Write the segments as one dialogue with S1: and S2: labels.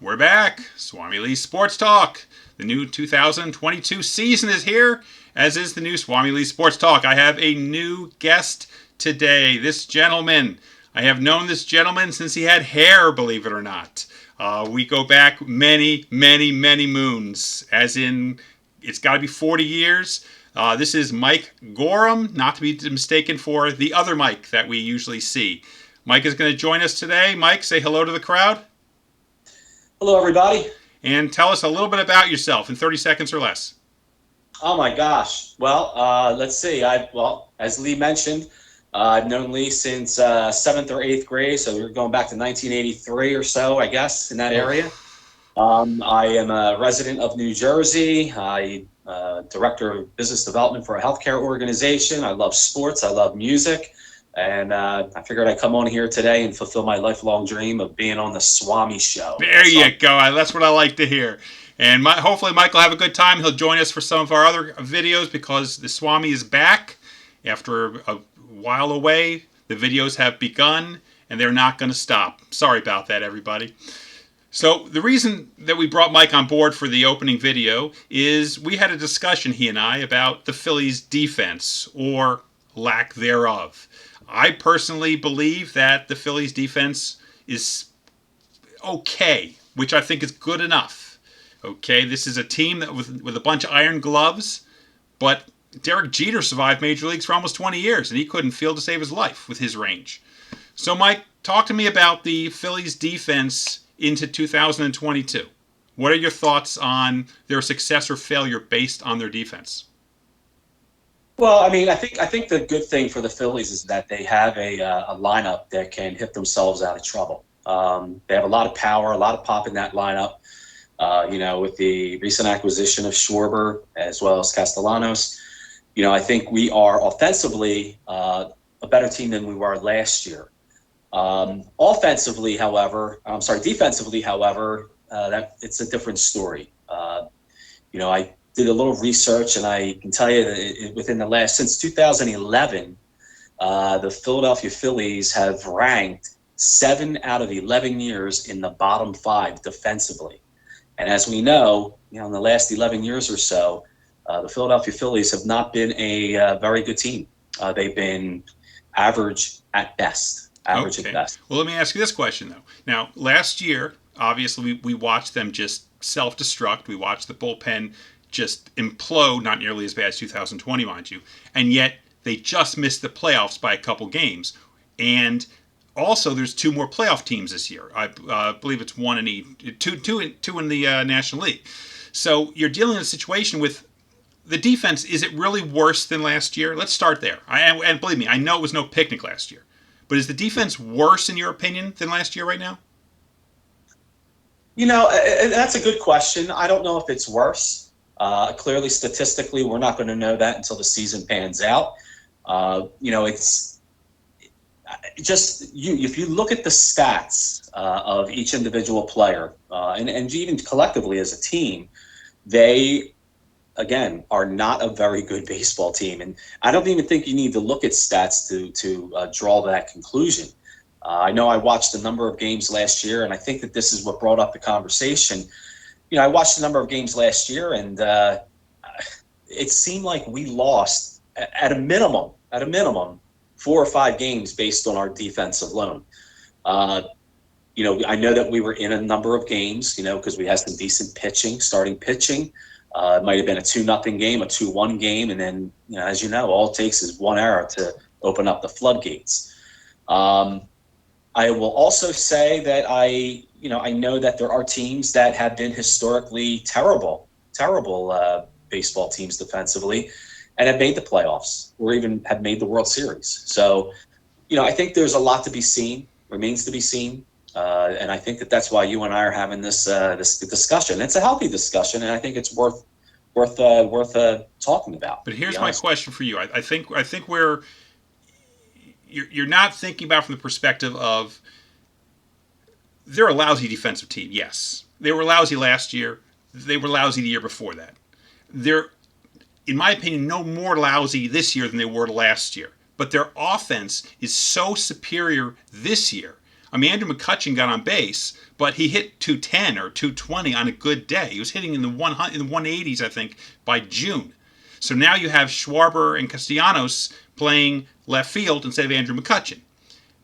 S1: We're back. SwamiLee's Sports Talk. The new 2022 season is here, as is the new SwamiLee's Sports Talk. I have a new guest today. This gentleman, I have known this gentleman since he had hair, believe it or not. We go back many, many, many moons, as in, it's got to be 40 years. This is Mike Gorham, not to be mistaken for the other Mike that we usually see. Mike is going to join us today. Mike, say hello to the crowd.
S2: Hello, everybody.
S1: And tell us a little bit about yourself in 30 seconds or less.
S2: Oh my gosh. Well, let's see. As Lee mentioned, I've known Lee since 7th or 8th grade, so we're going back to 1983 or so, I guess, in that area. I am a resident of New Jersey. I director of business development for a healthcare organization. I love sports. I love music. And I figured I'd come on here today and fulfill my lifelong dream of being on the Swami Show.
S1: There you go. That's what I like to hear. And hopefully Mike will have a good time. He'll join us for some of our other videos because the Swami is back after a while away. The videos have begun, and they're not going to stop. Sorry about that, everybody. So the reason that we brought Mike on board for the opening video is we had a discussion, he and I, about the Phillies' defense, or lack thereof. I personally believe that the Phillies' defense is okay, which I think is good enough. Okay, this is a team that with a bunch of iron gloves, but Derek Jeter survived Major Leagues for almost 20 years, and he couldn't field to save his life with his range. So, Mike, talk to me about the Phillies' defense into 2022. What are your thoughts on their success or failure based on their defense?
S2: Well, I mean, I think the good thing for the Phillies is that they have a lineup that can hit themselves out of trouble. They have a lot of power, a lot of pop in that lineup. With the recent acquisition of Schwarber as well as Castellanos, I think we are offensively a better team than we were last year. Defensively, however, that it's a different story. I did a little research, and I can tell you that since 2011, the Philadelphia Phillies have ranked 7 out of 11 years in the bottom 5 defensively. And as we know, in the last 11 years or so, the Philadelphia Phillies have not been a very good team. They've been average at best. At best.
S1: Well, let me ask you this question, though. Now, last year, obviously, we watched them just self-destruct. We watched the bullpen just implode, not nearly as bad as 2020, mind you. And yet, they just missed the playoffs by a couple games. And also, there's 2 more playoff teams this year. I believe it's 1 in each, two in the National League. So you're dealing with a situation with the defense. Is it really worse than last year? Let's start there. And believe me, I know it was no picnic last year. But is the defense worse, in your opinion, than last year right now?
S2: That's a good question. I don't know if it's worse. Clearly, statistically, we're not going to know that until the season pans out. It's just if you look at the stats of each individual player, and even collectively as a team, they, again, are not a very good baseball team. And I don't even think you need to look at stats to draw that conclusion. I know I watched a number of games last year, and I think that this is what brought up the conversation. I watched a number of games last year, and it seemed like we lost at a minimum 4 or 5 games based on our defense alone. I know that we were in a number of games, because we had some decent starting pitching. It might have been a 2-0 game, a 2-1 game, and then, as you know, all it takes is one error to open up the floodgates. I will also say that I know that there are teams that have been historically terrible baseball teams defensively and have made the playoffs or even have made the World Series. So, I think there's a lot to be seen, remains to be seen. And I think that's why you and I are having this discussion. It's a healthy discussion, and I think it's worth talking about.
S1: But here's my question for you. I think you're not thinking about from the perspective of they're a lousy defensive team. Yes, they were lousy last year. They were lousy the year before that. They're, in my opinion, no more lousy this year than they were last year. But their offense is so superior this year. I mean, Andrew McCutchen got on base, but he hit 210 or 220 on a good day. He was hitting in the 180s, I think, by June. So now you have Schwarber and Castellanos playing left field instead of Andrew McCutchen.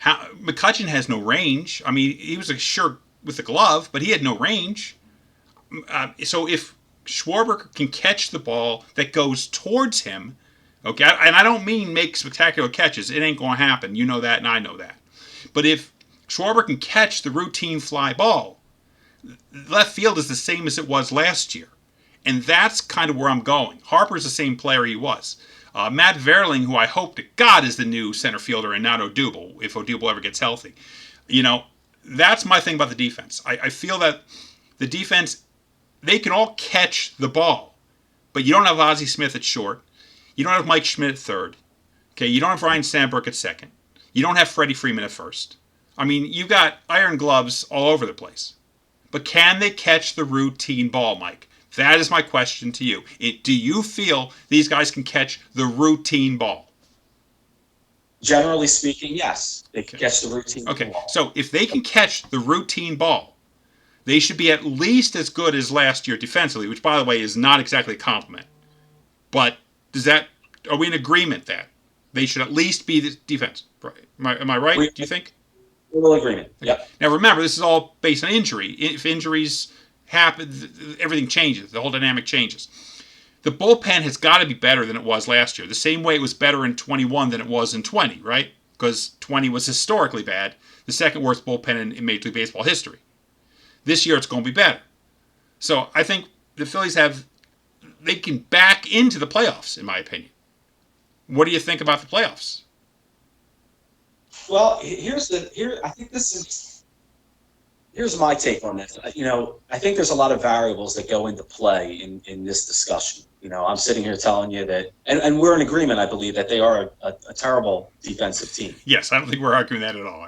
S1: McCutchen has no range. I mean, he was a sure with the glove, but he had no range. So if Schwarber can catch the ball that goes towards him, okay, and I don't mean make spectacular catches. It ain't going to happen. You know that, and I know that. But if Schwarber can catch the routine fly ball, left field is the same as it was last year. And that's kind of where I'm going. Harper's the same player he was. Matt Verling, who I hope to God is the new center fielder and not Odubel, if Odubel ever gets healthy. You know, that's my thing about the defense. I feel that the defense, they can all catch the ball, but you don't have Ozzie Smith at short. You don't have Mike Schmidt at third. Okay, you don't have Ryan Sandberg at second. You don't have Freddie Freeman at first. I mean, you've got iron gloves all over the place. But can they catch the routine ball, Mike? That is my question to you. Do you feel these guys can catch the routine ball?
S2: Generally speaking, yes. They can catch the routine ball.
S1: Okay, so if they can catch the routine ball, they should be at least as good as last year defensively, which, by the way, is not exactly a compliment. But are we in agreement that they should at least be the defense? Am I right, do you think?
S2: Total agreement, yep.
S1: Now, remember, this is all based on injury. If injuries happen, everything changes. The whole dynamic changes. The bullpen has got to be better than it was last year. The same way it was better in 21 than it was in 20, right? Because 20 was historically bad. The second worst bullpen in Major League Baseball history. This year it's going to be better. So I think the Phillies they can back into the playoffs, in my opinion. What do you think about the playoffs?
S2: Well, here's my take on this. You know, I think there's a lot of variables that go into play in this discussion. You know, I'm sitting here telling you that, and we're in agreement, I believe, that they are a terrible defensive team.
S1: Yes, I don't think we're arguing that at all.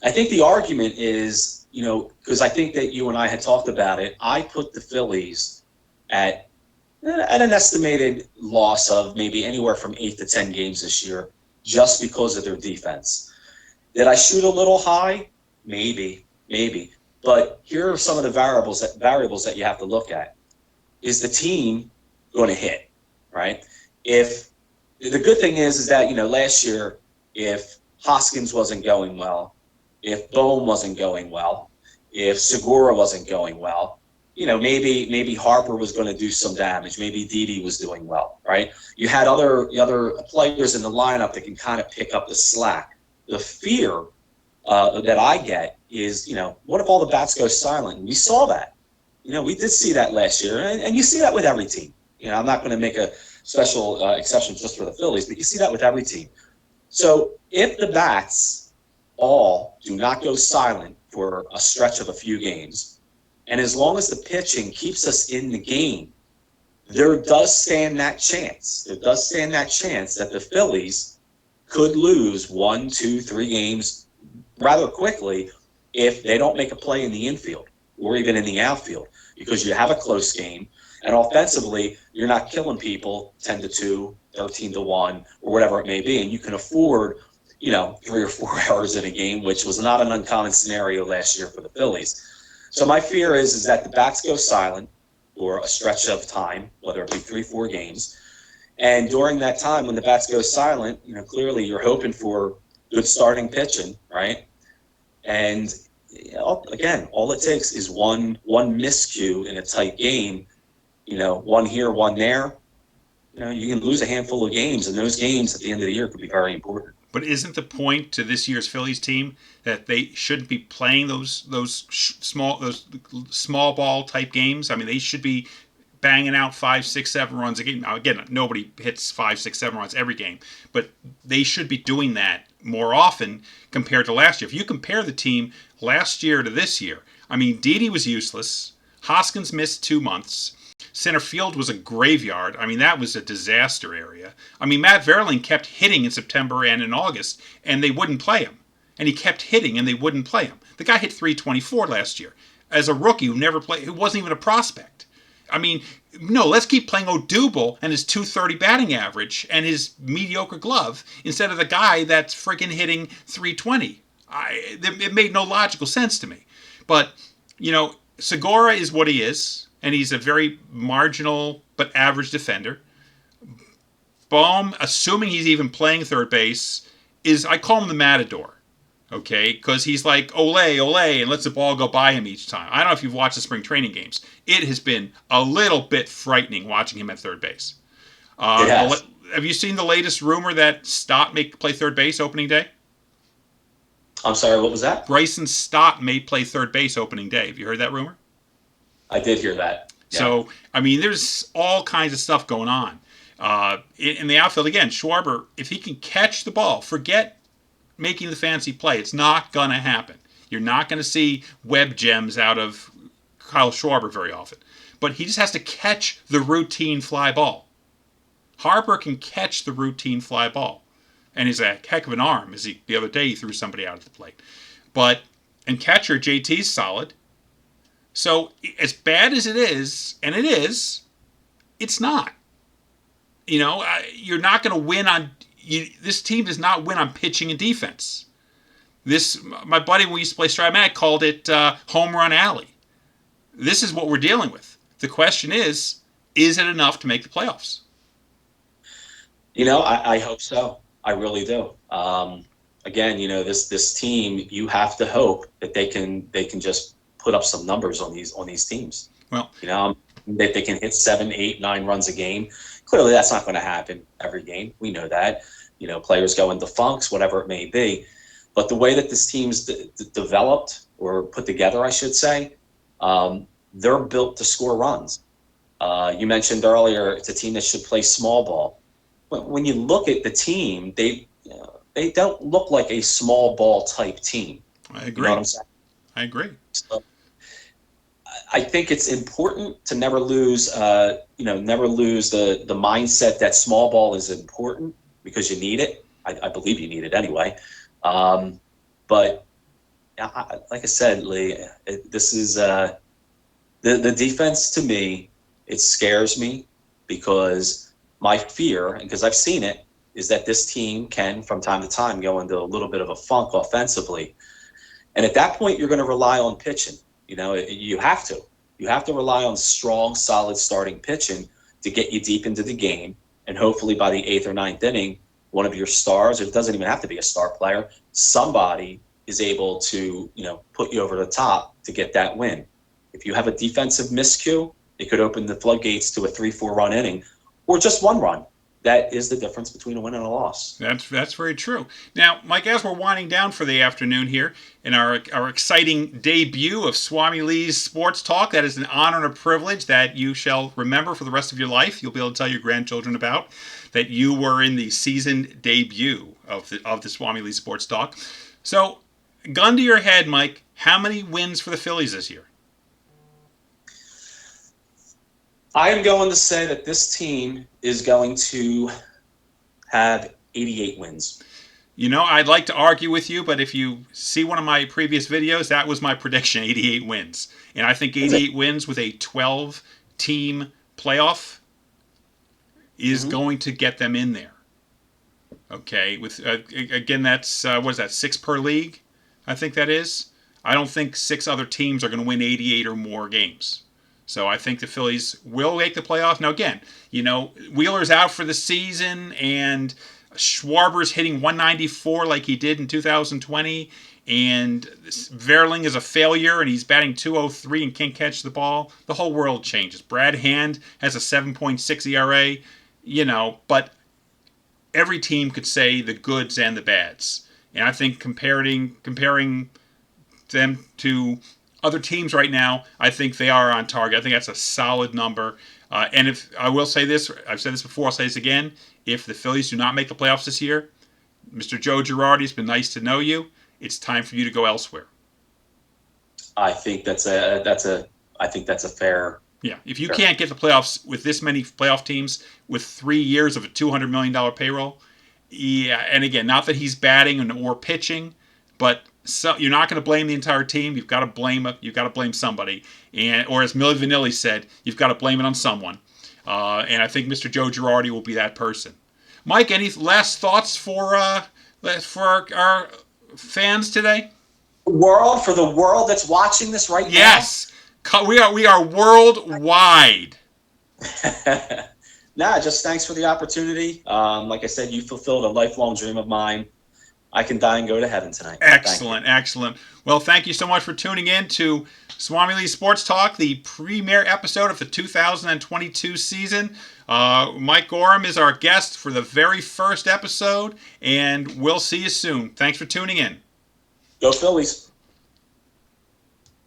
S2: I think the argument is, you know, because I think that you and I had talked about it, I put the Phillies at an estimated loss of maybe anywhere from 8 to 10 games this year just because of their defense. Did I shoot a little high? Maybe. But here are some of the variables that you have to look at. Is the team going to hit, right? If the good thing is that, you know, last year, if Hoskins wasn't going well, if Bohm wasn't going well, if Segura wasn't going well, you know, maybe Harper was going to do some damage. Maybe Didi was doing well, right? You had other players in the lineup that can kind of pick up the slack. The fear that I get is, you know, what if all the bats go silent? And we saw that. You know, we did see that last year, and you see that with every team. You know, I'm not going to make a special exception just for the Phillies, but you see that with every team. So if the bats all do not go silent for a stretch of a few games, and as long as the pitching keeps us in the game, there does stand that chance. There does stand that chance that the Phillies could lose 1, 2, 3 games rather quickly if they don't make a play in the infield or even in the outfield, because you have a close game, and offensively you're not killing people 10-2, 13-1, or whatever it may be, and you can afford, you know, 3 or 4 hours in a game, which was not an uncommon scenario last year for the Phillies. So my fear is that the bats go silent for a stretch of time, whether it be 3, 4 games, and during that time when the bats go silent, you know, clearly you're hoping for good starting pitching, right? And you know, again, all it takes is one miscue in a tight game, you know, one here, one there. You know, you can lose a handful of games, and those games at the end of the year could be very important.
S1: But isn't the point to this year's Phillies team that they shouldn't be playing those small ball type games? I mean, they should be banging out 5, 6, 7 runs a game. Now, again, nobody hits 5, 6, 7 runs every game, but they should be doing that more often compared to last year. If you compare the team last year to this year, I mean, Didi was useless. Hoskins missed 2 months. Center field was a graveyard. I mean, that was a disaster area. I mean, Matt Verling kept hitting in September and in August, and they wouldn't play him. And he kept hitting, and they wouldn't play him. The guy hit .324 last year as a rookie who never played, who wasn't even a prospect. I mean, no, let's keep playing Odubel and his .230 batting average and his mediocre glove instead of the guy that's friggin' hitting .320. It made no logical sense to me. But, Segura is what he is, and he's a very marginal but average defender. Bohm, assuming he's even playing third base, I call him the matador. Okay, because he's like ole, ole, and lets the ball go by him each time. I don't know if you've watched the spring training games. It has been a little bit frightening watching him at third base.
S2: It has.
S1: Have you seen the latest rumor that Stott may play third base opening day?
S2: I'm sorry, what was that?
S1: Bryson Stott may play third base opening day. Have you heard that rumor?
S2: I did hear that. Yeah.
S1: So, there's all kinds of stuff going on. In the outfield, again, Schwarber, if he can catch the ball, forget making the fancy play. It's not going to happen. You're not going to see web gems out of Kyle Schwarber very often. But he just has to catch the routine fly ball. Harper can catch the routine fly ball. And he's a heck of an arm. The other day he threw somebody out at the plate. And catcher, JT's solid. So as bad as it is, and it is, it's not. You're not going to win on... this team does not win on pitching and defense. My buddy, when we used to play Stratomatic, called it home run alley. This is what we're dealing with. The question is it enough to make the playoffs?
S2: I hope so. I really do. Again, this team, you have to hope that they can just put up some numbers on these teams.
S1: Well,
S2: that they can hit 7, 8, 9 runs a game. Clearly, that's not going to happen every game. We know that. Players go into funks, whatever it may be. But the way that this team's developed or put together, I should say, they're built to score runs. You mentioned earlier it's a team that should play small ball. When you look at the team, they don't look like a small ball type team.
S1: I agree.
S2: You know what I'm saying?
S1: I agree.
S2: So, I think it's important to never lose the mindset that small ball is important because you need it. I believe you need it anyway. But like I said, Lee, this is the defense to me. It scares me because my fear, and because I've seen it, is that this team can, from time to time, go into a little bit of a funk offensively. And at that point, you're going to rely on pitching. You have to. You have to rely on strong, solid starting pitching to get you deep into the game. And hopefully by the 8th or 9th inning, one of your stars, it doesn't even have to be a star player, somebody is able to, put you over the top to get that win. If you have a defensive miscue, it could open the floodgates to a 3-4 run inning or just 1 run. That is the difference between a win and a loss.
S1: That's very true. Now, Mike, as we're winding down for the afternoon here in our exciting debut of SwamiLee's Sports Talk, that is an honor and a privilege that you shall remember for the rest of your life. You'll be able to tell your grandchildren about that you were in the season debut of the SwamiLee's Sports Talk. So, gun to your head, Mike, how many wins for the Phillies this year?
S2: I am going to say that this team is going to have 88 wins.
S1: I'd like to argue with you, but if you see one of my previous videos, that was my prediction, 88 wins. And I think 88 wins with a 12-team playoff is going to get them in there. Okay, with again, that's, what is that, 6 per league? I think that is. I don't think 6 other teams are going to win 88 or more games. So I think the Phillies will make the playoffs. Now, again, Wheeler's out for the season, and Schwarber's hitting 194 like he did in 2020, and Verling is a failure, and he's batting 203 and can't catch the ball. The whole world changes. Brad Hand has a 7.6 ERA, but every team could say the goods and the bads. And I think comparing them to other teams right now, I think they are on target. I think that's a solid number. And if I will say this, I've said this before, I'll say this again. If the Phillies do not make the playoffs this year, Mr. Joe Girardi, it's been nice to know you. It's time for you to go elsewhere.
S2: I think that's a fair.
S1: Yeah, if you can't get the playoffs with this many playoff teams with 3 years of a $200 million payroll, yeah, and again, not that he's batting or pitching, but you're not going to blame the entire team. You've got to blame somebody, or as Milli Vanilli said, you've got to blame it on someone. And I think Mr. Joe Girardi will be that person. Mike, any last thoughts for our fans today?
S2: World, for the world that's watching this right
S1: Yes. We are worldwide.
S2: now. Nah, just thanks for the opportunity. Like I said, you fulfilled a lifelong dream of mine. I can die and go to heaven tonight. Thank you.
S1: Excellent, excellent. Well, thank you so much for tuning in to SwamiLee's Sports Talk, the premiere episode of the 2022 season. Mike Gorham is our guest for the very first episode, and we'll see you soon. Thanks for tuning in.
S2: Go Phillies.